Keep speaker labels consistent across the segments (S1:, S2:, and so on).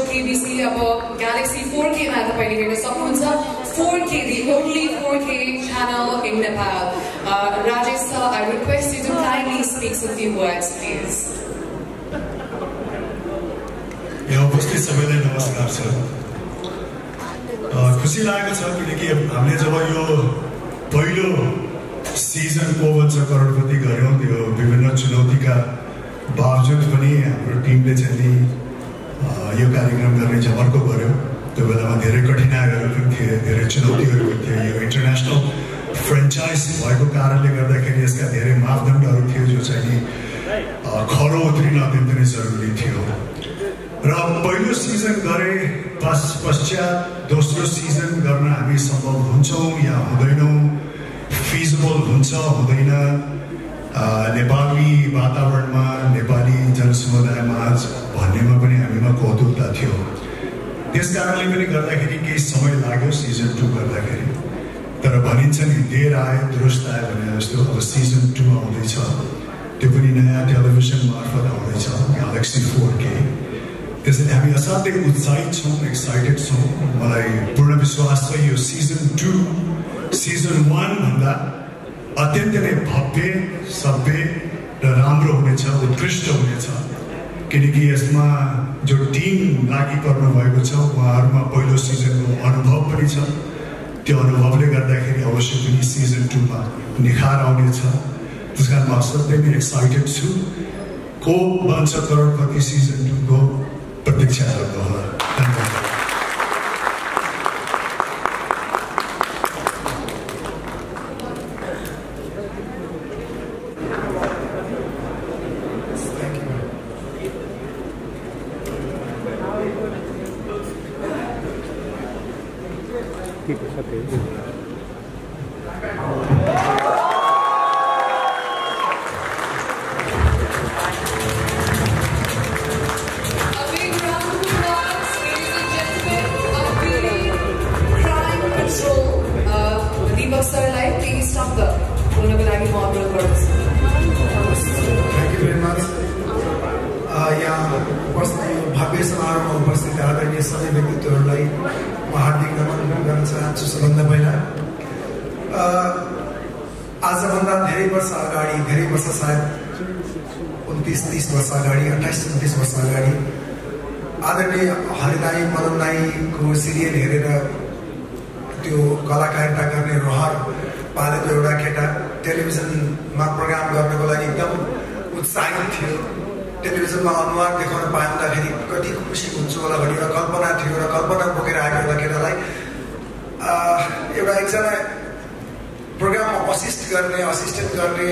S1: KBC अब Galaxy 4K मा तपाईले हेर्न सक्नुहुन्छ 4K the only 4K channel in Nepal. Rajesh sir, I request you to kindly speak a few words please.
S2: यहाँ उपस्थित सबैलाई नमस्कार छ। खुसी लागेको छ किनकि हामीले जब यो पहिलो सिजन को भन्छ करोडपति गर्यौं त्यो विभिन्न चुनौतीका बावजुद पनि हाम्रो टिमले चाहिँ यो कार्यक्रम गर्ने जमर्को गर्यो। त्यो बेलामा धेरै कठिनाइहरू पनि थिए, धेरै चुनौतीहरू पनि थिए। यो इन्टरनेसनल फ्रेन्चाइज भएको कारणले गर्दाखेरि यसका धेरै मापदण्डहरू थियो जो चाहिँ खरो उत्रिन अत्यन्तै नै जरुरी थियो। र पहिलो सिजन गरे पश्चात दोस्रो सिजन गर्न हामी सम्भव हुन्छौँ या हुँदैनौँ, फिजिबल हुन्छ हुँदैन, नेपाली वातावरणमा नेपाली जनसमुदायमा भन्नेमा पनि हामीमा कौतुकता थियो। त्यसकारणले पनि गर्दाखेरि केही समय लाग्यो सिजन 2 गर्दाखेरि। तर भनिन्छ नि देर आए दुरुस्त आए भने जस्तो अब सिजन 2 आउँदैछ, त्यो पनि नयाँ टेलिभिजन मार्फत आउँदैछ Galaxy 4K। त्यसैले हामी असाध्यै उत्साहित छौँ, एक्साइटेड छौँ। मलाई पूर्ण विश्वास छ यो सिजन 2 सिजन 1 भन्दा अत्यन्तै नै भव्य, सभ्य र राम्रो हुनेछ, उत्कृष्ट हुनेछ। किनकि यसमा जो टिम लागि पर्नु भएको छ उहाँहरूमा पहिलो सिजनको अनुभव पनि छ। त्यो अनुभवले गर्दाखेरि अवश्य पनि सिजन 2 मा निखार आउनेछ। त्यसकारण म असाध्यै नै एक्साइटेड छु। को बन्छ करोडपति सिजन 2 को प्रतीक्षा गर्नुहोला। धन्यवाद।
S3: आजभन्दा धेरै वर्ष अगाडि, धेरै वर्ष सायद 29-30 वर्ष अगाडि, 28-29 वर्ष अगाडि आदरणीय हरिदाई मदनदाईको सिरियल हेरेर त्यो कलाकारिता गर्ने रहर पालेको एउटा केटा टेलिभिजनमा प्रोग्राम गर्नको लागि एकदम उत्साहित थियो। टेलिभिजनमा अनुहार देखाउन पाउँदाखेरि कति खुसी हुन्छु होला भन्ने एउटा कल्पना थियो र कल्पना बोकेर आएको एउटा केटालाई एउटा एकजना प्रोग्राममा असिस्टेन्ट गर्ने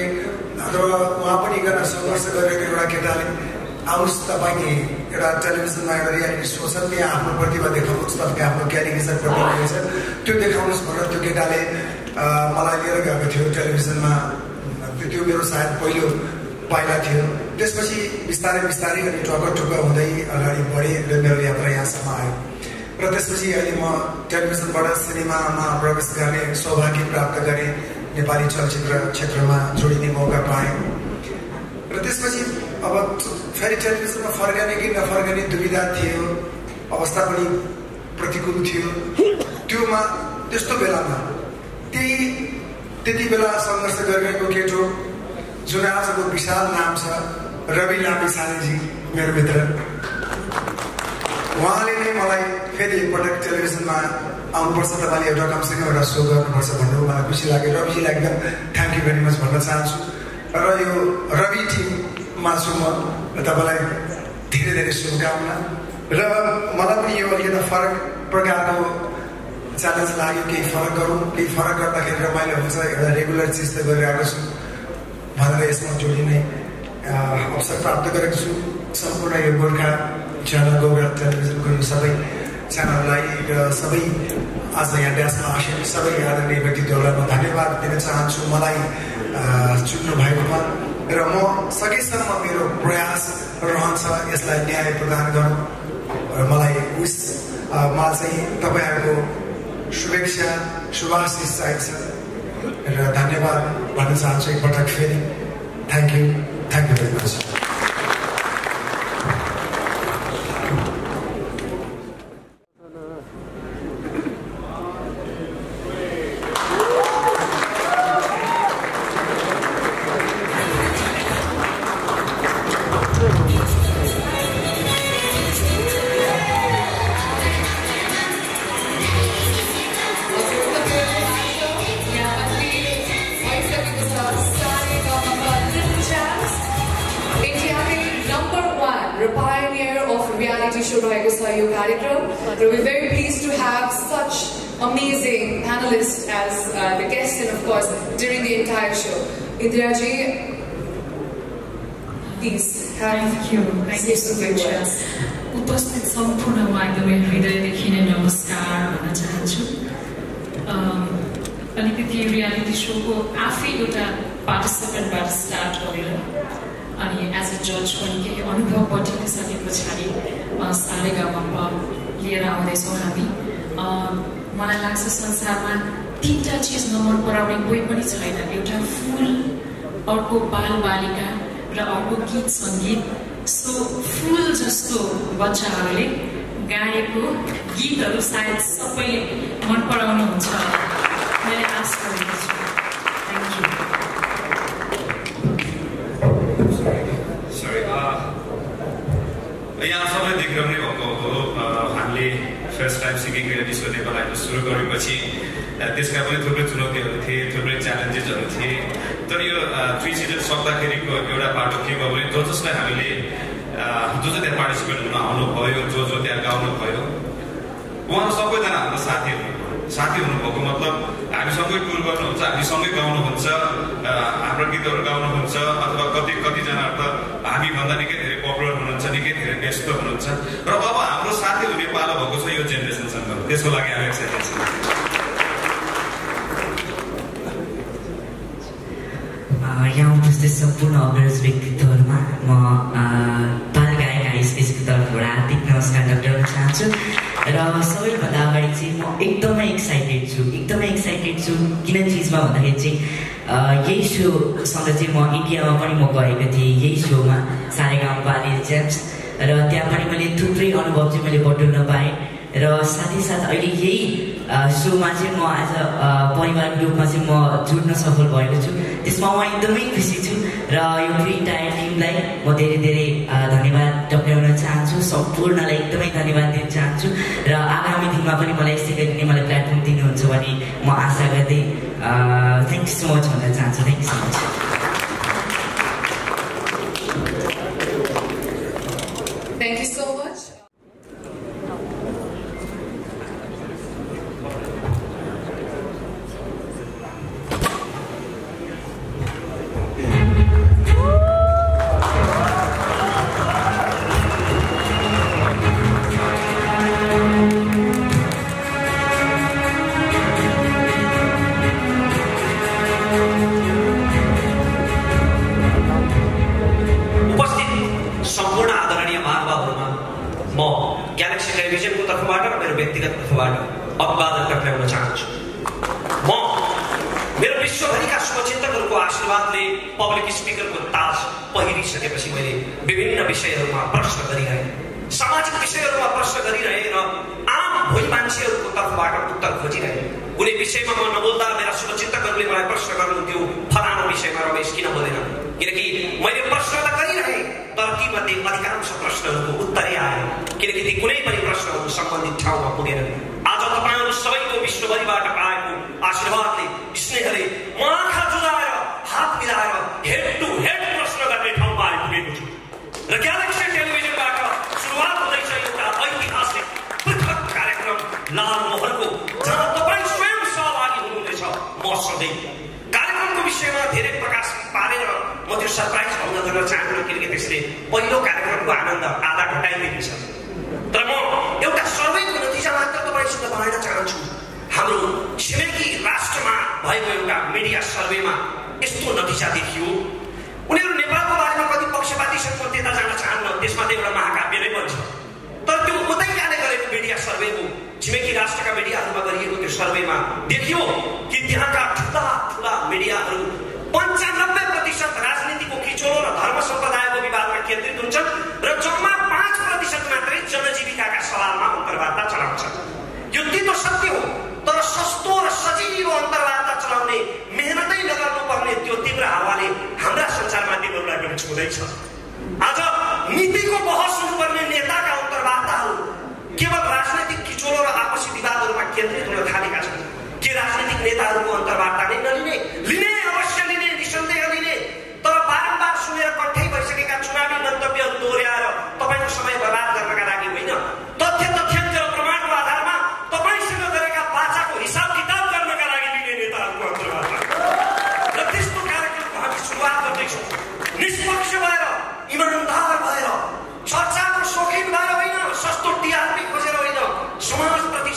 S3: र उहाँ पनि गर्न सङ्घर्ष गरेको एउटा केटाले आउनुहोस् तपाईँले एउटा टेलिभिजनमा एउटा रियालिटी सो छ त्यहाँ आफ्नो प्रतिभा देखाउनुहोस्, तपाईँको आफ्नो क्यारिकेचर प्रतिभा छ त्यो देखाउनुहोस् भनेर त्यो केटाले मलाई लिएर गएको थियो टेलिभिजनमा। त्यो मेरो सायद पहिलो पाइला थियो। त्यसपछि बिस्तारै बिस्तारै अनि टुक्क हुँदै अगाडि बढेँ र मेरो यात्रा यहाँसम्म आयो। र त्यसपछि अहिले म टेलिभिजनबाट सिनेमामा प्रवेश गर्ने सौभाग्य प्राप्त गरेँ, नेपाली चलचित्र क्षेत्रमा जोडिने मौका पाएँ। र त्यसपछि अब फेरि टेलिभिजनमा फर्कने कि नफर्कने दुविधा थियो, अवस्था पनि प्रतिकूल थियो। त्योमा त्यस्तो बेलामा त्यति बेला सङ्घर्ष गरिरहेको केटो जुन आजको विशाल नाम छ रवि लामिछानेजी मेरो मित्र, उहाँले नै मलाई फेरि एकपटक टेलिभिजनमा आउनुपर्छ, तपाईँले एउटा कमसेकम एउटा सो गर्नुपर्छ भन्नु मलाई खुसी लाग्यो। रविजीलाई एकदम थ्याङ्क यू भेरी मच भन्न चाहन्छु। र यो रवि टिममा छु म र तपाईँलाई धेरै धेरै शुभकामना। र मलाई पनि यो अलिकति फरक प्रकारको च्यालेन्ज लाग्यो, केही फरक गरौँ, केही फरक गर्दाखेरि रमाइलो हुन्छ, एउटा रेगुलर चिज त गरिरहेको छु भनेर यसमा जोडिने अवसर प्राप्त गरेको छु। सम्पूर्ण यो गोर्खा च्यानल, गोर्खा टेलिभिजनको यो सबै च्यानललाई र सबै आज यहाँ ड्यासमा आउने सबै आदरणीय व्यक्तित्वहरूलाई म धन्यवाद दिन चाहन्छु। मलाई चुन्नु भएकोमा र म सकेसम्म मेरो प्रयास रहन्छ यसलाई न्याय प्रदान गर्नु र मलाई मलाई चाहिँ तपाईहरुको शुभेच्छा शुभाशीष चाहिन्छ र धन्यवाद भन्न चाहन्छु एकपटक फेरि thank you very much
S1: We're very pleased to have such amazing panelists as the guests and of course during the entire show. Indira ji, please
S4: thank you so much. उपस्थित सम्पूर्णमा एकदमै हृदयदेखि नै नमस्कार भन्न चाहन्छु। अलिकति रियालिटी शोको आफै एउटा पार्टिसिपेन्टबाट स्टार्ट गरेर अनि एज अ जज पनि केही अनुभव बटुलिसके पछाडि सारेगामामा लिएर आउँदैछौँ हामी। मलाई लाग्छ संसारमा तीनटा चिज नमन पराउने कोही पनि छैन, एउटा फुल, अर्को बालबालिका र अर्को गीत सङ्गीत। सो फुल जस्तो बच्चाहरूले गाएको गीतहरू सायद सबैले मन पराउनुहुन्छ मैले आशा गरेको छु। Thank you.
S5: यहाँ सबैले देखिरहने भएको हो, हामीले first time singing reality so नेपाललाई सुरु गरेपछि त्यसका पनि थुप्रै चुनौतीहरू थिए, थुप्रै च्यालेन्जेसहरू थिए। तर यो 3 सिजन सक्दाखेरिको एउटा बाटो के भयो भने जसलाई हामीले जो त्यहाँ पार्टिसिपेट हुन आउनुभयो, जो त्यहाँ गाउनु भयो, उहाँहरू सबैजना हाम्रो साथी हुनुभएको मतलब हामीसँगै टुर गर्नुहुन्छ, हामीसँगै गाउनुहुन्छ, हाम्रो गीतहरू गाउनुहुन्छ, अथवा कतिजना त हामीभन्दा निकै धेरै पपुलर हुनुहुन्छ, निकै धेरै व्यस्त हुनुहुन्छ र अब हाम्रो साथी हुने पालो भएको छ यो जेनेरेसनसँग। त्यसको लागि हामी एक्साइटेड छौँ।
S6: यहाँ उपस्थित सम्पूर्ण अग्रज व्यक्तित्वहरूमा म बाल गायक आइसकेको तर्फबाट हार्दिक नमस्कार गर्न चाहन्छु र सबैभन्दा अगाडि चाहिँ म एकदमै एक्साइटेड छु। किन चिजमा भन्दाखेरि चाहिँ यही सोसँग चाहिँ म इन्डियामा पनि म गएको थिएँ, यही सोमा सारेगामा लेजेन्ड्स, र त्यहाँ पनि मैले थुप्रै अनुभव चाहिँ मैले बटुल्न पाएँ र साथै साथ अहिले यही सोमा चाहिँ म आज परिवारको रूपमा चाहिँ म जुट्न सफल भएको छु। त्यसमा म एकदमै खुसी छु र यो पुरै इन्टायर टिमलाई म धेरै धन्यवाद टक्राउन चाहन्छु, सम्पूर्णलाई एकदमै धन्यवाद दिन चाहन्छु र आगामी दिनमा पनि मलाई यसै गरी मलाई प्लेटफर्म दिनुहुन्छ भने म आशा गर्दै थ्याङ्क यू सो मच भन्न चाहन्छु। Thank you so much.
S1: Thank you so much.
S7: Public स्पिकरको ताज पहिरिसकेपछि मैले विभिन्न विषयहरूमा प्रश्न गरिरहेँ, सामाजिक विषयहरूमा प्रश्न गरिरहेँ र आम भोलि मान्छेहरूको तर्फबाट उत्तर खोजिरहेँ। कुनै विषयमा म नबोल्दा मेरा शुभचिन्तकहरूले मलाई प्रश्न गर्नुहुन्थ्यो, फलानु विषयमा रमेश किन बोलेन? किनकि मैले प्रश्न त गरिरहेँ तर तीमध्ये अधिकांश प्रश्नहरूको उत्तरै आएन, किनकि ती कुनै पनि प्रश्नहरू सम्बन्धित ठाउँमा पुगेन। आज तपाईँहरू सबैको विश्वभरिबाट पाएको आशीर्वादले, स्नेहले म आँखा जुदाएर हात मिलाएर हेड टु हेड प्रश्न गर्ने ठाउँमा आइपुगेको छु र ग्यालेक्सी टेलिभिजनबाट सुरुवात हुँदैछ एउटा ऐतिहासिक पृथक कार्यक्रम लाल मोहरको, जहाँ तपाईँ स्वयं सहभागी हुनुहुनेछ। म सधैँ कार्यक्रमको विषयमा धेरै प्रकाश पारेर म त्यो सरप्राइज भङ्ग गर्न चाहन्न, किनकि त्यसले पहिलो कार्यक्रमको आनन्द आधा घटाइदिनेछ। तर म एउटा सर्वेको नतिजा मात्र तपाईँसित बनाउन चाहन्छु। हाम्रो छिमेकी राष्ट्रमा भएको एउटा मिडिया सर्वेमा यस्तो नतिजा देखियो, उनीहरू हुँदैछ। आज नीतिको बहस हुनुपर्ने नेताका अन्तर्वार्ताहरू केवल राजनैतिक किचोलो र आपसी विवादहरूमा केन्द्रित हुन थालेका छन्। के राजनैतिक नेताहरूको अन्तर्वार्ता नै नलिने? लिने, अवश्य लिने, निसन्देह लिने, तर बारम्बार सुनेर कठै भइसकेका चुनावी मन्तव्यहरू दोहोर्याएर तपाईँको समय बर्बाद गर्नका लागि होइन, तथ्याङ्क र प्रमाणको आधारमा तपाईँसँग गरेका वाचाको हिसाब किताब गर्नका लागि लिने नेताहरूको अन्तर्वार्ता र त्यस्तो कार्यक्रमको हामी सुरुवात गर्दैछौँ। निष्पक्ष भएर, इमानदार भएर, चर्चाको शौकिन भएर होइन, सस्तो टिआरपी खोजेर होइन, समाजप्रति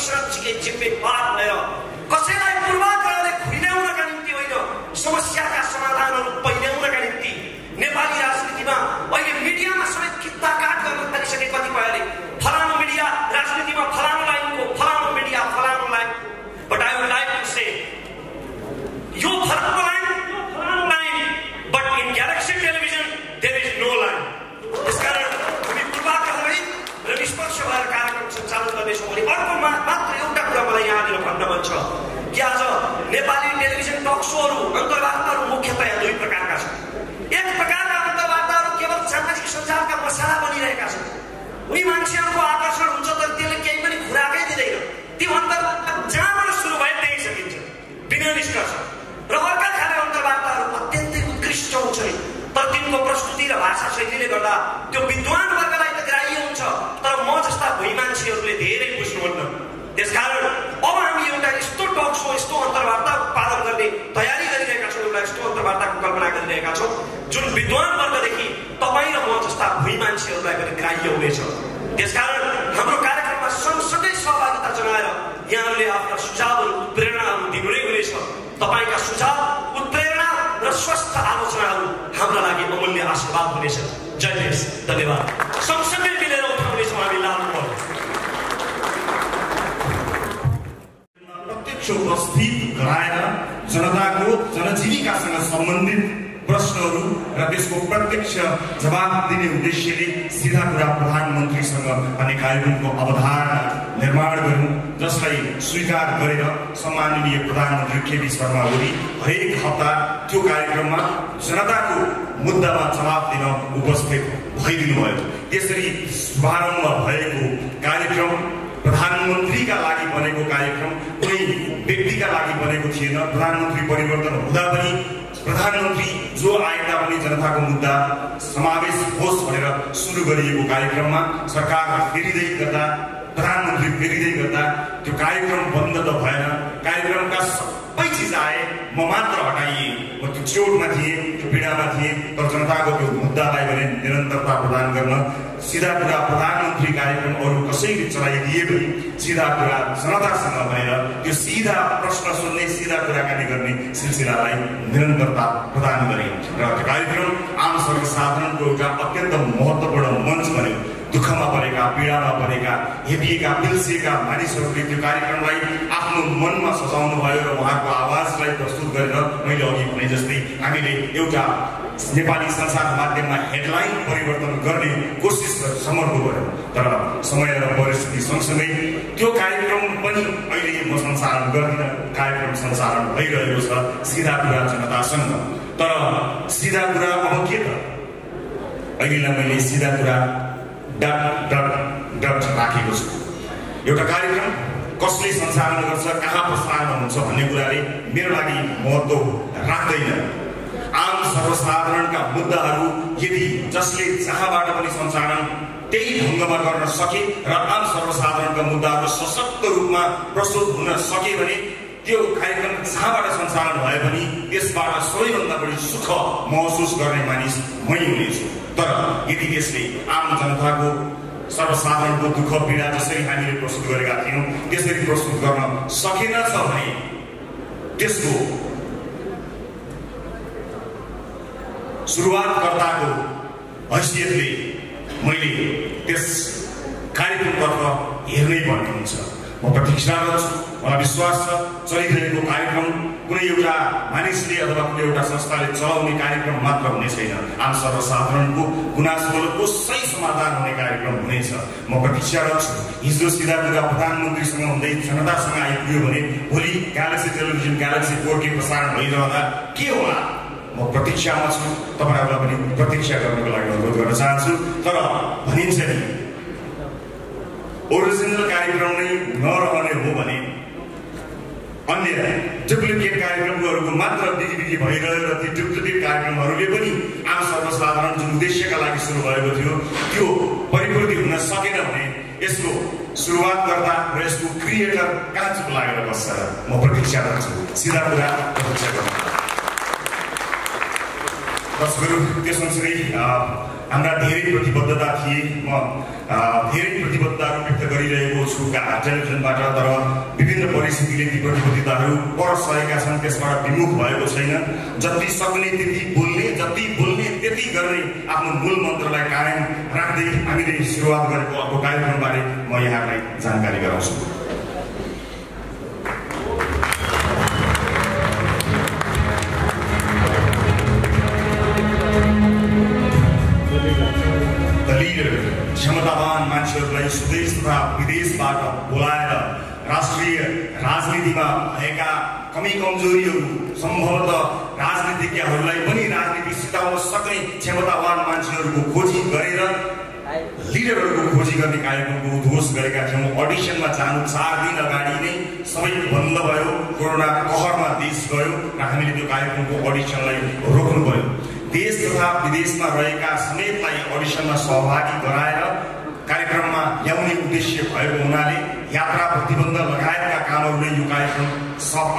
S7: जिम्मेवार भएर, कसैलाई पूर्वाग्रहले खुइल्याउनका निम्ति होइन, समस्याका समाधानहरू पहिल्याउनका निम्ति। नेपाली राजनीतिमा अहिले मिडियामा समेत कित्ताकाट गर्न थालिसके कतिपयले, फलानु मिडिया राजनीतिमा फलानु लाइनको, फलानु मिडिया फलानु line. But I would like to say यो फलानु line, but in Galaxy television there is no line. त्यसकारण हामी पूर्वाग्रहरहित र निष्पक्ष भएर कार्यक्रम सञ्चालन गर्नेछौँ। भने अर्को मात्र एउटा कुरा मलाई यहाँनिर भन्न मन छ कि आज नेपाली टेलिभिजन टक सोहरू अन्तर्वार्ताहरू मुख्यतया दुई प्रकारका छन्। एक प्रकारका अन्तर्वार्ताहरू केवल सामाजिक सञ्जालका मसाला बनिरहेका छन्। उनी मान्छेहरूको आकर्षण हुन्छ तर त्यसले केही पनि खुराकै दिँदैन। ती अन्तर्वार्ता जहाँबाट सुरु भए त्यही सकिन्छ बिना निष्कर्ष। र अर्का खाले अन्तर्वार्ताहरू अत्यन्तै उत्कृष्ट हुन्छन् तर तिनको प्रस्तुति र भाषा शैलीले गर्दा त्यो विद्वान वर्गलाई त ग्राह्य हुन्छ तर म जस्ता भुइँ मान्छेहरूले धेरै बुझ्नुहुन्न। त्यसकारण अब हामी एउटा यस्तो टक सो, यस्तो अन्तर्वार्ता उत्पादन गर्ने तयारी गरिरहेका छौँ, एउटा यस्तो अन्तर्वार्ताको कल्पना गरिरहेका छौँ जुन विद्वान वर्गदेखि तपाईँ र म जस्ता भुइँ मान्छेहरूलाई पनि ग्राह्य हुनेछ। त्यसकारण हाम्रो कार्यक्रममा सँगसँगै सहभागिता जनाएर यहाँहरूले आफ्ना सुझावहरू, उत्प्रेरणाहरू दिनु नै हुनेछ। तपाईँका सुझाव, उत्प्रेरणा र स्वस्थ आलोचनाहरू हाम्रा लागि अमूल्य आशीर्वाद हुनेछ। जय देश, धन्यवाद। सँगसँगै मिलेर उठाउनेछौँ हामी लाल बल।
S8: प्रत्यक्ष उपस्थित गराएर जनताको जनजीविकासँग सम्बन्धित प्रश्नहरू र त्यसको प्रत्यक्ष जवाब दिने उद्देश्यले सीधा कुरा प्रधानमन्त्रीसँग भन्ने कार्यक्रमको अवधारणा निर्माण गर्नु, जसलाई स्वीकार गरेर सम्माननीय प्रधानमन्त्री केपी शर्मा ओली हरेक हप्ता त्यो कार्यक्रममा जनताको मुद्दामा जवाब दिन उपस्थित भइदिनु भयो। त्यसरी शुभारम्भ भएको कार्यक्रम प्रधानमन्त्रीका लागि बनेको कार्यक्रम कुनै व्यक्तिका लागि बनेको थिएन। प्रधानमन्त्री परिवर्तन हुँदा पनि प्रधानमन्त्री जो आएका पनि जनताको मुद्दा समावेश होस् भनेर सुरु गरिएको कार्यक्रममा सरकार फेरिँदै गर्दा, प्रधानमन्त्री फेरिँदै गर्दा त्यो कार्यक्रम बन्द त भएन। कार्यक्रमका सबै चिज आए, म मात्र हटाइए। म त्यो चोटमा थिएँ, त्यो पीडामा थिएँ, तर जनताको त्यो मुद्दालाई भने निरन्तरता प्रदान गर्न सीधा कुरा प्रधानमन्त्री कार्यक्रम अरू कसैले चलाइदिए पनि सीधा कुरा जनतासँग भनेर त्यो सीधा प्रश्न सुन्ने, सीधा कुराकानी गर्ने सिलसिलालाई निरन्तरता प्रदान गरे र त्यो कार्यक्रम आम सर्वसाधारणको एउटा अत्यन्त महत्त्वपूर्ण मञ्च बन्यो। दुःखमा परेका, पीडामा परेका, हेपिएका, पिल्सिएका मानिसहरूले त्यो कार्यक्रमलाई आफ्नो मनमा सजाउनु भयो र उहाँको आवाजलाई प्रस्तुत गरेर मैले अघि भने जस्तै हामीले एउटा नेपाली संसार माध्यममा हेडलाइन परिवर्तन गर्ने कोसिस समर्थ गर्यो। तर समय र परिस्थिति सँगसँगै त्यो कार्यक्रम पनि अहिले म सञ्चालन गर्दिनँ। कार्यक्रम सञ्चालन भइरहेको छ सीधा कुरा जनतासँग। तर सीधा कुरा अब के त? अहिलेलाई मैले सीधा कुरा डट राखेको छु। एउटा कार्यक्रम कसले सञ्चालन गर्छ, कहाँ प्रसारण हुन्छ भन्ने कुराले मेरो लागि महत्त्व राख्दैन। आम सर्वसाधारणका मुद्दाहरू यदि जसले जहाँबाट पनि सञ्चालन त्यही ढङ्गमा गर्न सके र आम सर्वसाधारणका मुद्दाहरू सशक्त रूपमा प्रस्तुत हुन सके भने त्यो कार्यक्रम जहाँबाट सञ्चालन भए पनि त्यसबाट सबैभन्दा बढी सुख महसुस गर्ने मानिस मै हुनेछु। तर यदि त्यसले आम जनताको सर्वसाधारणको दुःख पीडा जसरी हामीले प्रस्तुत गरेका थियौँ त्यसरी प्रस्तुत गर्न सकेनछ भने त्यसको सुरुवातकर्ताको हैसियतले मैले त्यस कार्यक्रमतर्फ हेर्नै पर्ने हुन्छ। म प्रतीक्षारत छु। मलाई विश्वास छ चलिरहेको कार्यक्रम कुनै एउटा मानिसले अथवा कुनै एउटा संस्थाले चलाउने कार्यक्रम मात्र हुने छैन। आम सर्वसाधारणको गुनासोको सही समाधान हुने कार्यक्रम हुनेछ। म प्रतीक्षारत छु। हिजो सीधा कुरा प्रधानमन्त्रीसँग हुँदै जनतासँग आइपुग्यो भने भोलि ग्यालेक्सी टेलिभिजन ग्यालेक्सी 4K प्रसारण भइरहँदा के होला? म म प्रतीक्षामा छु, तपाईँहरूलाई पनि प्रतीक्षा गर्नको लागि अनुरोध गर्न चाहन्छु। तर भनिन्छ नि ओरिजिनल कार्यक्रम नै नरहने हो भने अन्य डुप्लिकेट कार्यक्रमहरूको मात्र बिक्री भइरह्यो र ती डुप्लिकेट कार्यक्रमहरूले पनि आम सर्वसाधारण जुन उद्देश्यका लागि सुरु भएको थियो त्यो परिपूर्ति हुन सकेन भने यसको सुरुवात गर्दा र यसको क्रिएटर कहाँ चुप लागेर बस्छ र म प्रतीक्षा गर्छु। सिधा कुरा प्रतीक्षा गर्छु। दर्शकहरू, त्यो सँगसँगै हाम्रा धेरै प्रतिबद्धता थिए। म धेरै प्रतिबद्धताहरू व्यक्त गरिरहेको छु टेलिभिजनबाट, तर विभिन्न परिस्थितिले ती प्रतिबद्धताहरू पर सरेका छन्, त्यसबाट विमुख भएको छैन। जति सक्ने त्यति बोल्ने, जति बोल्ने त्यति गर्ने आफ्नो मूल मन्त्रलाई कायम राख्दै हामीले सुरुवात गरेको अर्को कार्यक्रमबारे म यहाँलाई जानकारी गराउँछु। क्षमतावान मान्छेहरूलाई स्वदेश तथा विदेशबाट बोलाएर राष्ट्रिय राजनीतिमा भएका कमी कमजोरीहरू, सम्भवतः राजनीतिज्ञहरूलाई पनि राजनीति सिकाउन सक्ने क्षमतावान मान्छेहरूको खोजी गरेर लिडरहरूको खोजी गर्ने कार्यक्रमको उद्घोष गरेका थियौँ। अडिसनमा जानु 4 दिन अगाडि नै सबै बन्द भयो, कोरोना कहरमा देश गयो र हामीले त्यो कार्यक्रमको अडिसनलाई रोक्नु पर्यो। देश तथा विदेशमा रहेका समेतलाई अडिसनमा सहभागी गराएर कार्यक्रममा ल्याउने उद्देश्य भएको हुनाले यात्रा प्रतिबन्ध लगायतका कामहरूले यो कार्यक्रम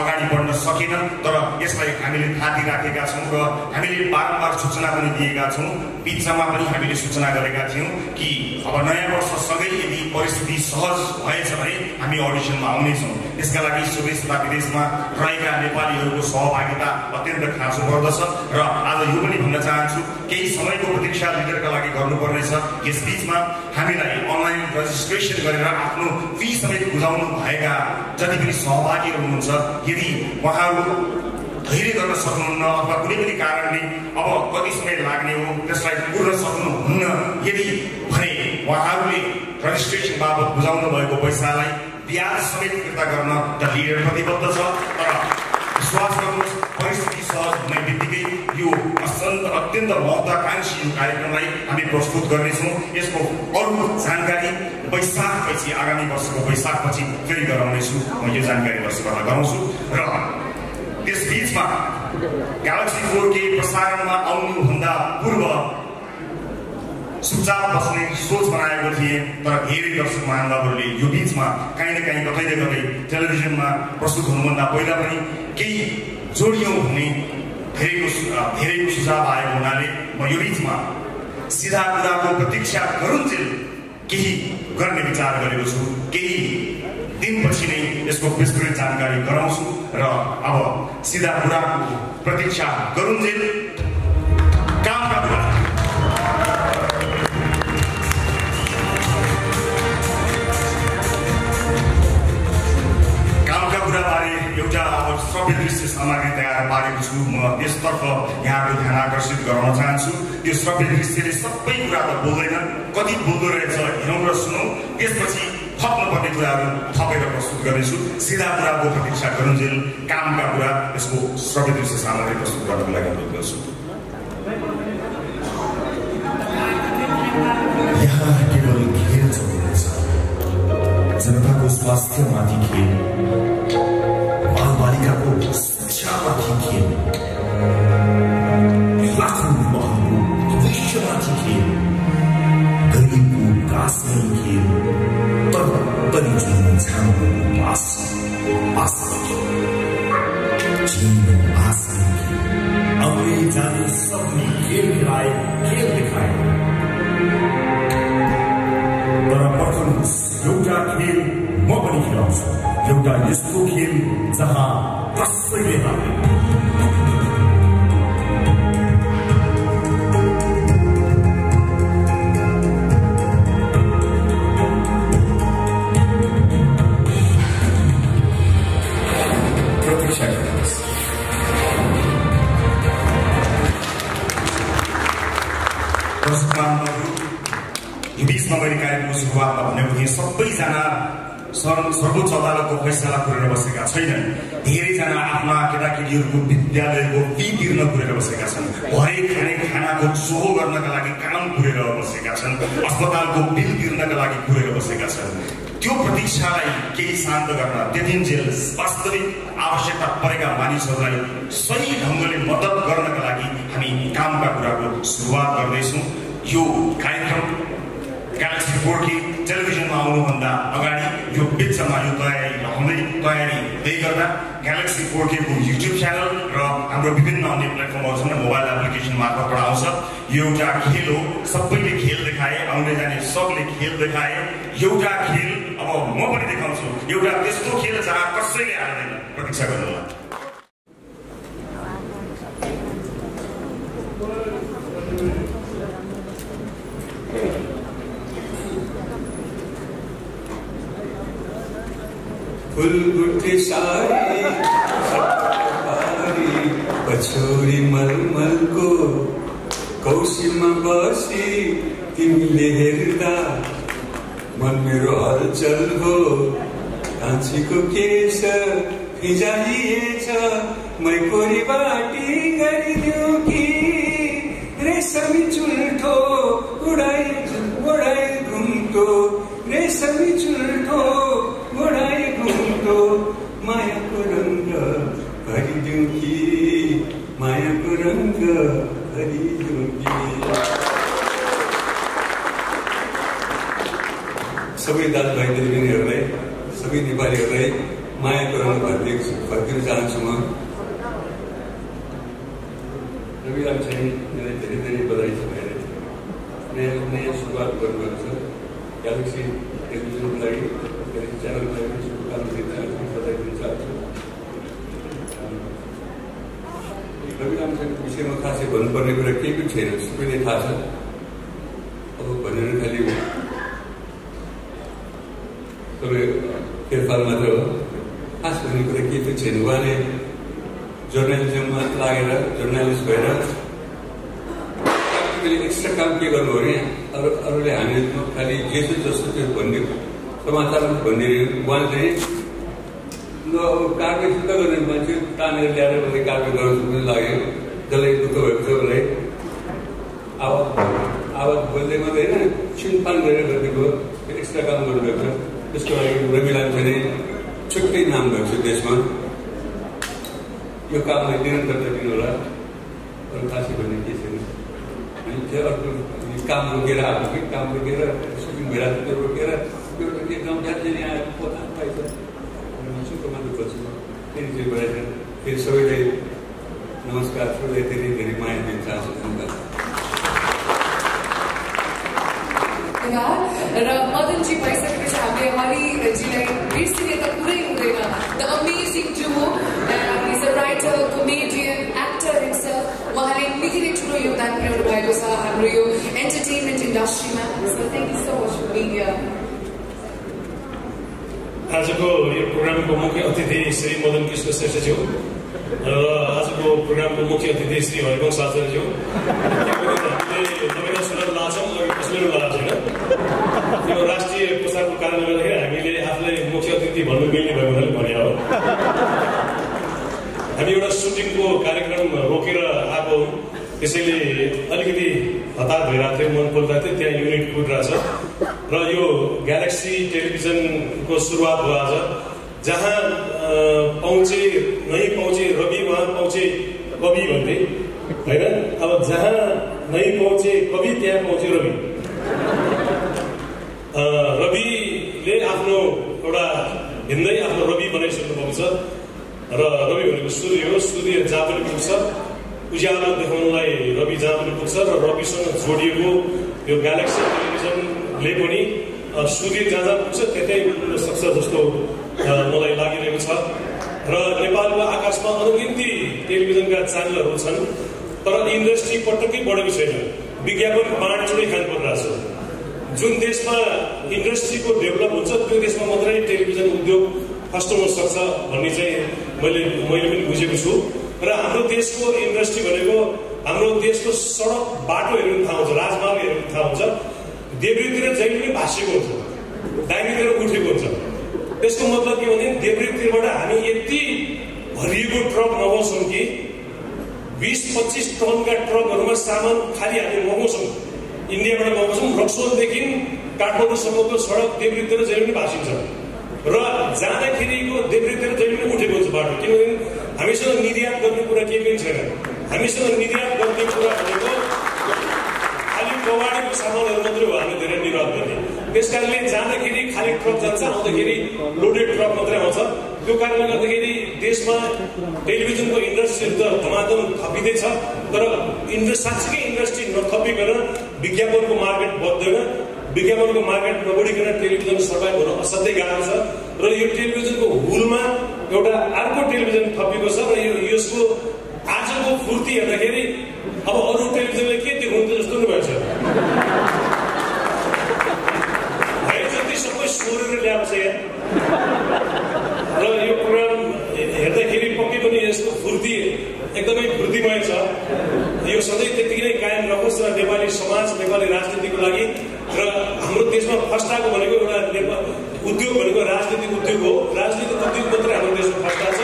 S8: अगाडि बढ्न सकेन। तर यसलाई हामीले थाती राखेका छौँ र हामीले बारम्बार सूचना पनि दिएका छौँ। बिचमा पनि हामीले सूचना गरेका थियौँ कि अब नयाँ वर्षसँगै यदि परिस्थिति सहज भएछ भने हामी अडिसनमा आउनेछौँ। त्यसका लागि स्वदेश तथा विदेशमा रहेका नेपालीहरूको सहभागिता अत्यन्त खाँचो पर्दछ र आज यो पनि भन्न चाहन्छु, केही समयको प्रतीक्षा लिडरका लागि गर्नुपर्नेछ। यसबीचमा हामीलाई अनलाइन रजिस्ट्रेसन गरेर आफ्नो फी समेत बुझाउनु भएका जति पनि सहभागीहरू हुनुहुन्छ, यदि उहाँहरू धैर्य गर्न सक्नुहुन्न अथवा कुनै पनि कारणले अब कति समय लाग्ने हो त्यसलाई पूर्ण सक्नुहुन्न यदि भने उहाँहरूले रजिस्ट्रेसन बाबत बुझाउनु भएको पैसालाई ब्याज समेत फिर्ता गर्न द लिडर प्रतिबद्ध छ। तर विश्वास गर्नुहोस्, परिस्थिति सहज हुने बित्तिकै यो अत्यन्त महत्त्वाकांक्षी यो कार्यक्रमलाई हामी प्रस्तुत गर्नेछौँ। यसको अरू जानकारी वैशाखपछि, आगामी वर्षको वैशाखपछि फेरि गराउनेछु। म यो जानकारी वर्षबाट गराउँछु। र त्यसबीचमा ग्यालेक्सी 4K प्रसारणमा आउनुभन्दा पूर्व चुपचाप बस्ने सोच बनाएको थिएँ, तर धेरै दर्शक महानुभावहरूले यो बिचमा काहीँ न काहीँ कतै न कतै टेलिभिजनमा प्रस्तुत हुनुभन्दा पहिला पनि केही जोडियौँ भन्ने धेरैको सुझाव आएको हुनाले म यो बिचमा सिधा कुराको प्रतीक्षा गरुन्जेल केही गर्ने विचार गरेको छु। केही दिनपछि नै यसको विस्तृत जानकारी गराउँछु र अब सिधा कुराको प्रतीक्षा गरुन्जेल कामका कुरा। कुराबारे एउटा अब श्रव्य दृश्य सामग्री तयार पारेको छु। म यसतर्फ यहाँको ध्यान आकर्षित गराउन चाहन्छु। त्यो श्रव्य दृश्यले सबै कुरा त बोल्दैन, कति बोल्दो रहेछ हेरौँ र सुनौँ, त्यसपछि थप्नुपर्ने कुराहरू थपेर प्रस्तुत गर्नेछु। सिधा कुराको प्रतीक्षा गरुन्जेल कामका कुरा, यसको श्रव्य दृश्य सामग्री प्रस्तुत गर्नको लागि अनुरोध गर्छु।
S9: यहाँ केवल खेल चल्दैछ, जनताको स्वास्थ्यमाथि खेल, बालबालिकाको शिक्षामाथि खेल, लाखौँ युवाहरूको भविष्यमाथि खेल, गरिबको विकासमै खेल, तर पनि जुन छानो आउने जाने सबले खेल खेलाए, खेल देखाए। तर पर्खनुहोस्, एउटा खेल म पनि खेलाउँछु, एउटा यस्तो खेल जहाँ कसैले हारे। प्रतीक्षा गर्नुहोस्।
S8: यो बिचमा मैले कार्यक्रमको सुरुवातमा भनेको थिएँ, सबैजना सर्वोच्च अदालतको फैसला पुरेर बसेका छैनन्। धेरैजना आफ्ना केटाकेटीहरूको विद्यालयको फी तिर्न पुरेर बसेका छन्। भरे खाने खानाको चोहो गर्नका लागि काम पुरेर बसेका छन्। अस्पतालको बिल तिर्नका लागि पुरेर बसेका छन्। त्यो प्रतीक्षालाई केही शान्त गर्न त्यतिन्जेल वास्तविक आवश्यकता परेका मानिसहरूलाई सही ढङ्गले मद्दत गर्नका लागि हामी कामका कुराको सुरुवात गर्दैछौँ। यो कार्यक्रम ग्यालेक्सी 4K टेलिभिजनमा आउनुभन्दा अगाडि यो बिचमा यो तयारी हुँदै गर्दा ग्यालेक्सी 4K को युट्युब च्यानल र हाम्रो विभिन्न अन्य प्लेटफर्महरू छन्, मोबाइल एप्लिकेसन मार्फतबाट आउँछ। यो एउटा खेल हो, सबैले खेल देखाए, आउने जाने सबले खेल देखाए। एउटा खेल अब म पनि देखाउँछु, एउटा त्यस्तो खेल जहाँ कसैले हार्दैन। प्रतीक्षा गर्नुहोला।
S10: फुलबुट्टे सारी पछौरी मलमलको कौशीमा बसी तिमीले हेर्दा मन मेरो हलचल हो। कान्छीको केस फिजाइएछ मैकोरी बाटी गरिदियो कि रेशमी चुल्ठो उडाई घुम्टो रेशमी चुल्ठो उडाई घुम्टो मायाको रङ्ग भरिदिउँ कि मायाको रङ्ग भरिदिउँ कि। सबै दाजुभाइ दिदीबहिनीहरूलाई, सबै नेपालीहरूलाई मायाको रङ्ग भरिदिन चाहन्छु म। रवि लामिछानेलाई धेरै धेरै बधाई छ। नयाँ सुरुवात गर्नुभएको छ। ग्यालेक्सी टेलिभिजनको लागि, ग्यालेक्सी च्यानलको लागि शुभकामना दिन चाहन्छु, बधाई दिन चाहन्छु। रवि लामिछानेको विषयमा खासै भन्नुपर्ने कुरा केही पनि छैन, सबैले थाहा छ। अब भनेर खालि तपाईँ फेरफार मात्र हो, खास भन्ने कुरा केही पनि छैन। उहाँले जर्नलिजममा लागेर जर्नलिस्ट भएर एक्स्ट्रा काम के गर्नु हो भने अरूले हामीले खालि जेसो जस्तो त्यो भन्ने समाचार भनिदियो। उहाँले चाहिँ ल अब कारवाही सिद्ध गर्ने मान्छे तानेर ल्याएर मैले कारवाही गर्नु लाग्यो। जसलाई दुःख भएको छ उसलाई आवाज बोल्दै मात्रै होइन, छिनपान गरेर गरिदिएको एक्स्ट्रा काम गर्नुभएको छ। त्यसको लागि रवि लामिछाने छुट्टै नाम भएको छ देशमा। यो कामलाई निरन्तरता दिनु होला, अरू खासै भन्ने केही छैन। अनि त्यो अर्को काम रोकेर आफ्नो काम रोकेर सुटिङ भइरहेको त्यो रोकेर त्यो एकदम जातीय यहाँ पोता पाइन्छ सुनको मात्र खोज्छु। फेरि चाहिँ भएर फेरि सबैलाई नमस्कार, सबैलाई धेरै धेरै माया दिन चाहन्छु। धन्यवाद।
S1: र मदनजी भइसकेपछि हामीले हरिजीलाई बिर्सिने त कुरै हुँदैन। The amazing Duo, is a writer, comedian, actor himself. उहाँले निकै नै ठुलो योगदान पुर्याउनु भएको छ हाम्रो यो एन्टरटेनमेन्ट इन्डस्ट्रीमा। So thank you so much for being here.
S11: आजको यो प्रोग्रामको मुख्य अतिथि श्री मदन कृष्ण श्रेष्ठज्यू र आजको प्रोग्रामको मुख्य अतिथि श्री हरिवंश आचार्यज्यू। हामीले तपाईँलाई सुन्न लाछौँ, अघि कसैले लगाएको छैन। त्यो राष्ट्रिय पोसाकको कारणले गर्दाखेरि हामीले आफूलाई मुख्य अतिथि भन्नु मिल्ने भएको हुनाले भने हो। हामी एउटा सुटिङको कार्यक्रम रोकेर आएको हौँ, त्यसैले अलिकति हतार भइरहेको थियो, मन खोल्दा थियो। त्यहाँ युनिट कुदिरहेछ र यो ग्यालेक्सी टेलिभिजनको सुरुवात भयो आज। जहाँ पहुँचे नहीं पहुँचे रवि, वहाँ पहुँचे कवि भन्थे होइन। अब जहाँ नहीं पहुँचे कवि, त्यहाँ पहुँचे रवि। रविले आफ्नो एउटा भिन्दै आफ्नो रवि बनाइसक्नु भएको छ र रवि भनेको सूर्य हो। सूर्य जहाँ पनि पुग्छ, उज्यालो देखाउनलाई रवि जहाँ पनि पुग्छ र रविसँग जोडिएको यो ग्यालेक्सी टेलिभिजनले पनि सूर्य जहाँ जहाँ पुग्छ त्यतै पुग्न सक्छ जस्तो मलाई लागिरहेको छ। र नेपालको आकाशमा अनगिन्ती टेलिभिजनका च्यानलहरू छन्, तर इन्डस्ट्री पटक्कै बढेको छैन। विज्ञापन बाँडचुँडै खानु परिरहेछ। जुन देशमा इन्डस्ट्रीको डेभलप हुन्छ त्यो देशमा मात्रै टेलिभिजन उद्योग फस्टाउन सक्छ भन्ने चाहिँ मैले पनि बुझेको छु। र हाम्रो देशको इन्डस्ट्री भनेको हाम्रो देशको सडक बाटोहरू थाहा हुन्छ, राजमार्गहरू थाहा हुन्छ। देब्रेतिर जहिले पनि भाँसिएको हुन्छ, दाहिनेतिर उठेको हुन्छ। त्यसको मतलब के भने देब्रेतिरबाट हामी यति भरिएको ट्रक मगाउँछौँ कि 20-25 टनका ट्रकहरूमा सामान खाली हामी मगाउँछौँ, इन्डियाबाट मगाउँछौँ। रक्सोलदेखि काठमाडौँसम्मको सडक देब्रेतिर जहिले पनि भाँसिन्छ र जाँदाखेरिको देब्रेतिर जहिले पनि उठेको हुन्छ बाटो, किनभने हामीसँग निर्यात गर्ने कुरा केही पनि छैन। हामीसँग निर्यात गर्ने कुरा भनेको खालि कवाडीको सामानहरू मात्रै हो हामी धेरै निर्यात गर्ने। त्यस कारणले जाँदाखेरि खाली ट्रक जान्छ, आउँदाखेरि लोडेड ट्रक मात्रै आउँछ। त्यो कारणले गर्दाखेरि देशमा टेलिभिजनको इन्डस्ट्रीहरू त धमाधम थपिँदैछ, तर साँच्चीकै इन्डस्ट्री नथपिकन विज्ञापनको मार्केट बढ्दैन। विज्ञापनको मार्केट नबढिकन टेलिभिजन सर्भाइभ हुन असाध्यै गाह्रो छ र यो टेलिभिजनको हुलमा एउटा अर्को टेलिभिजन थपिएको छ र यसको आजको फुर्ती हेर्दाखेरि अब अरू टेलिभिजनले के देखाउँछ जस्तो नै भएछ। भाइ जति सबै सोरेर ल्याएको छ यहाँ र यो प्रोग्राम हेर्दाखेरि पक्कै पनि यसको फुर्ती एकदमै फुर्तीमय छ। यो सधैँ त्यतिकै नै कायम रहोस् र नेपाली समाज, नेपाली राजनीतिको लागि र हाम्रो देशमा फस्टाएको भनेको एउटा नेपाल उद्योग भनेको राजनीतिक उद्योग हो। राजनीतिक उद्योग मात्रै हाम्रो देशमा फस्टाएको छ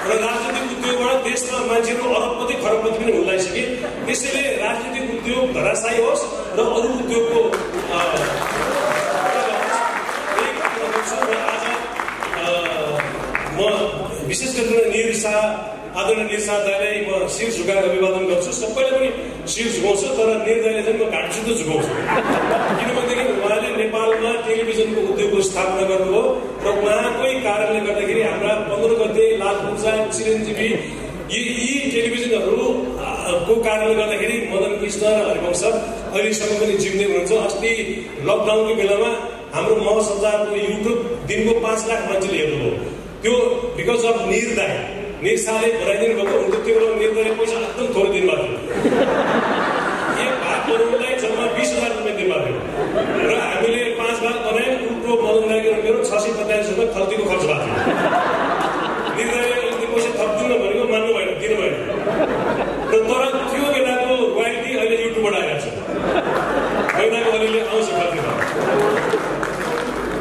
S11: र राजनीतिक उद्योगबाट देशमा मान्छेहरू अरबपति खरबपति पनि हुँदैसके। त्यसैले राजनीतिक उद्योग धराशायी होस् र अरू उद्योगको म विशेष गरेर आदरणीय निर दाइलाई म शिर झुकाएर अभिवादन गर्छु। सबैले पनि शिर झुकाउँछु, तर निर दाइले चाहिँ म घाँटीसित झुकाउँछु, किनभनेदेखि उहाँले नेपालमा टेलिभिजनको उद्योगको स्थापना गर्नुभयो र उहाँकै कारणले गर्दाखेरि हाम्रा 15 गते लालपुर्जा, चिरञ्जीवी यी टेलिभिजनहरूको कारणले गर्दाखेरि मदन कृष्ण र हरिवंश अहिलेसम्म पनि जिउँदै हुनुहुन्छ। अस्ति लकडाउनको बेलामा हाम्रो महासञ्चारको युट्युब दिनको 5 लाख मान्छेले हेर्नुभयो। त्यो बिकज अफ निर दाइ। निर शाहले बनाइदिनु भएको हुन्थ्यो, त्यो बेला निर दाइले पैसा एकदम थोरै दिनुभएको थियो। एक भाग बनाउनुलाई जम्मा 20,000 रुपियाँ दिनुभएको थियो र हामीले 5 लाख बनायौँ। उल्टो मदन दाइको मेरो 645 रुपियाँ खल्तीको खर्च भएको थियो। निर दाइले अलिकति पैसा थपिदिनु भनेको मान्नु भएन, दिनु भएन र तर त्यो बेलाको रोयल्टी अहिले युट्युबबाट आइरहेको छ। महिनाको अलिअलि आउँछ खर्च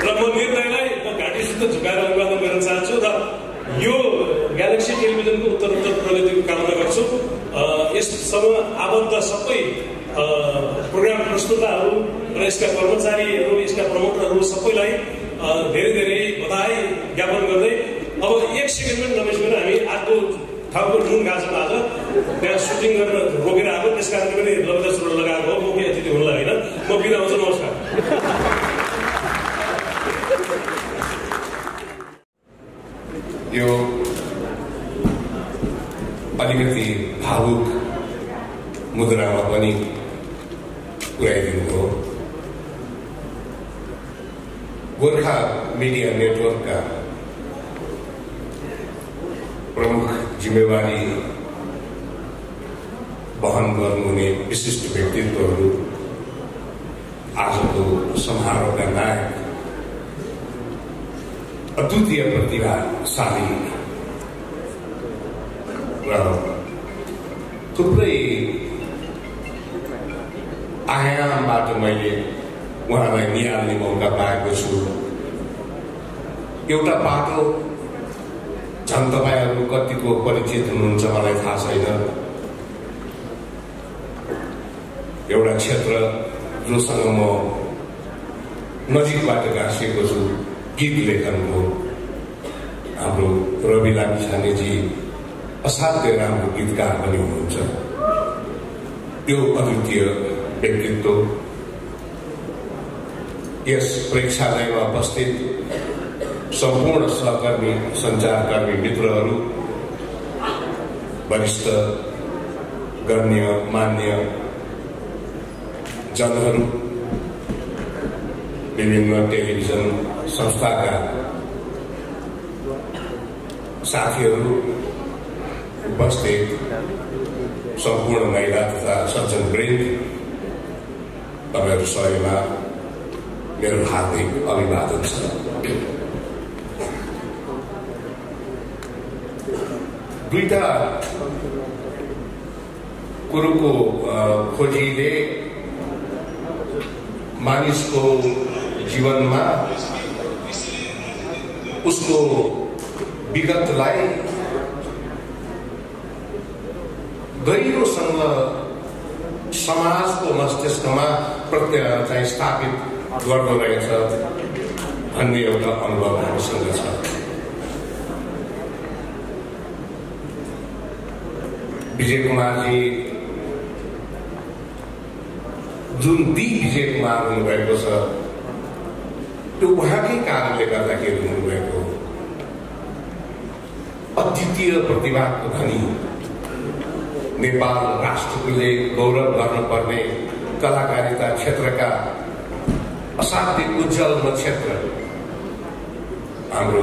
S11: र म निर दाइलाई घाँटीसित झुकाएर अभिवादन गर्न चाहन्छु र यो ग्यालेक्सी टेलिभिजनको उत्तरोत्तर प्रगतिको कामना गर्छु। यससँग आबद्ध सबै प्रोग्राम प्रस्तुताहरू र यसका कर्मचारीहरू, यसका प्रमोटरहरू सबैलाई धेरै धेरै बधाई ज्ञापन गर्दै अब 1 सेकेन्ड पनि नबिर्सिकन हामी अर्को ठाउँको नुन घाँसमा आज त्यहाँ सुटिङ गर्न रोकेर आएको, त्यस कारणले पनि लग्दा सुरु लगाएको हो। मुख्य अतिथि हुनलाई होइन, म बिदा हुन्छु। नमस्कार।
S12: यो अलिकति भावुक मुद्रामा पनि पुर्याइदिनु हो। गोर्खा मिडिया नेटवर्कका प्रमुख जिम्मेवारी वहन गर्नुहुने विशिष्ट व्यक्तित्वहरू, आजको समारोहका नायक, अद्वितीय प्रतिभाशाली र थुप्रै आयामबाट मैले उहाँलाई निहाल्ने मौका पाएको छु। एउटा पाटो झन् तपाईँहरू कतिको परिचित हुनुहुन्छ मलाई थाहा छैन। एउटा क्षेत्र जोसँग म नजिकबाट गाँसिएको छु, गीत लेखनको। हाम्रो रवि लामिछानेजी असाध्य राम्रो गीतकार पनि हुनुहुन्छ। त्यो अद्वितीय व्यक्तित्व यस प्रेक्षालयमा उपस्थित सम्पूर्ण सहकर्मी, सञ्चारकर्मी मित्रहरू, वरिष्ठ गण्य मान्य जनहरू, विभिन्न टेलिभिजन संस्थाका साथीहरू, उपस्थित सम्पूर्ण महिला तथा सज्जनवृन्द, तपाईँहरू सबैमा मेरो हार्दिक अभिवादन छ। दुईटा कुरोको खोजीले मानिसको जीवनमा उसको विगतलाई गहिरोसँग समाजको मस्तिष्कमा चाहिँ स्थापित गर्दो रहेछ भन्ने एउटा अनुभव हामीसँग छ। विजय कुमारजी जुन विजय कुमार हुनुभएको छ त्यो उहाँकै कारणले गर्दाखेरि हुनुभएको अद्वितीय प्रतिभाको धनी, नेपाल राष्ट्रले गौरव गर्नुपर्ने कलाकारिता क्षेत्रका असाध्य उज्जवल नक्षत्र हाम्रो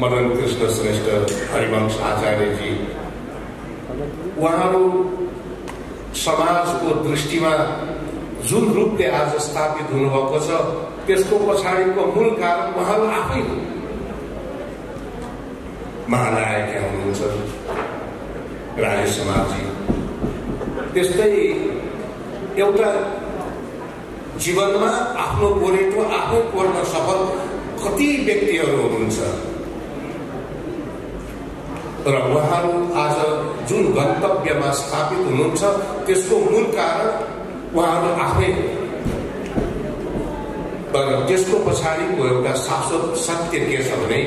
S12: मदन कृष्ण श्रेष्ठ हरिवंश आचार्यजी, उहाँहरू समाजको दृष्टिमा जुन रूपले आज स्थापित हुनुभएको छ त्यसको पछाडिको मूल कारण उहाँहरू आफै महानायक हुनुहुन्छ राजेश समाजी। त्यस्तै एउटा जीवनमा आफ्नो गोरेटो आफै कोर्न सफल कति व्यक्तिहरू हुनुहुन्छ र उहाँहरू आज जुन गन्तव्यमा स्थापित हुनुहुन्छ त्यसको मूल कारण उहाँहरू आफै, तर त्यसको पछाडिको एउटा शाश्वत सत्य के छ भने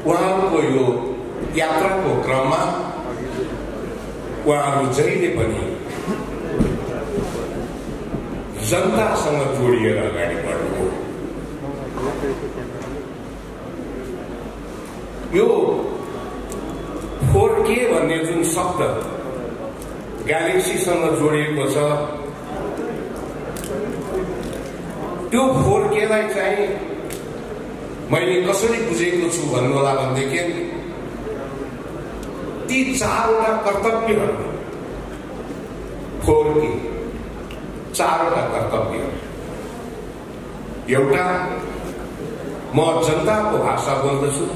S12: उहाँहरूको यो यात्राको क्रममा उहाँहरू जहिले पनि जनतासँग जोडिएर अगाडि बढ्नु। यो 4K भन्ने जुन शब्द ग्यालेक्सीसँग जोडिएको छ त्यो 4Kलाई चाहिँ मैले कसरी बुझेको छु भन्नु होला भनेदेखि ती 4वटा कर्तव्यहरू 4K 4वटा कर्तव्य। एउटा, म जनताको भाषा बोल्दछु।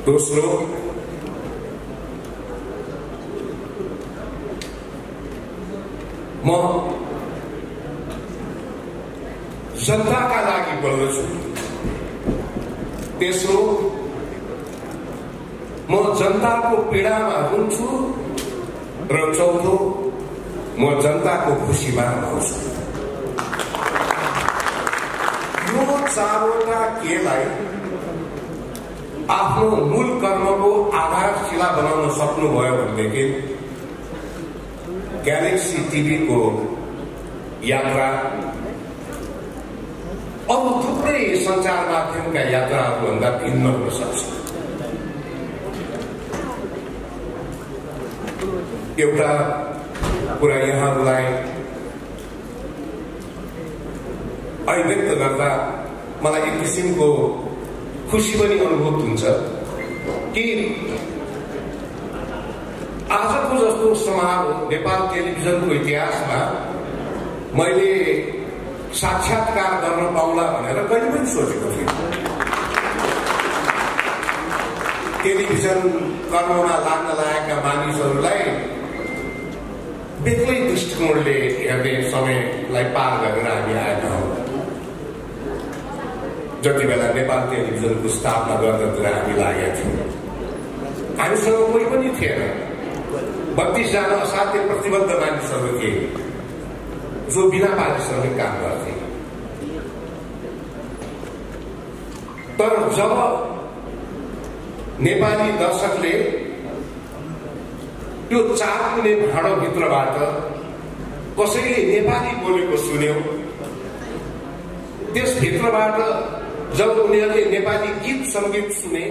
S12: दोस्रो, म जनताका लागि बोल्दछु। तेस्रो, म जनताको पीडामा हुन्छु। र चौथो, म जनताको खुसीमा हुन्छु। यो 4वटा केलाई आफ्नो मूल कर्मको आधारशिला बनाउन सक्नुभयो भनेदेखि ग्यालेक्सी टिभीको यात्रा अरू थुप्रै सञ्चार माध्यमका यात्राहरूभन्दा भिन्न हुन सक्छ। एउटा कुरा यहाँहरूलाई अभिव्यक्त गर्दा मलाई एक किसिमको खुसी पनि अनुभूत हुन्छ कि आजको जस्तो समारोह नेपाल टेलिभिजनको इतिहासमा मैले साक्षात्कार गर्न पाउला भनेर कहिले पनि सोचेको थिएँ। टेलिभिजन कर्ममा लाग्न लागेका मानिसहरूलाई बेग्लै दृष्टिकोणले हेर्ने समयलाई पार गरेर हामी आएका हौँ। जति बेला नेपाल टेलिभिजनको स्थापना गर्नतिर हामी लागेका थियौँ, हामीसँग कोही पनि थिएन। 32 जना असाध्य प्रतिबद्ध मानिसहरू थिए जो बिना पारिश्रमिक काम गर्थे। तर जब नेपाली दर्शकले त्यो 4 कुने भाँडोभित्रबाट कसैले नेपाली बोलेको सुन्यो, त्यसभित्रबाट जब उनीहरूले नेपाली गीत सङ्गीत सुने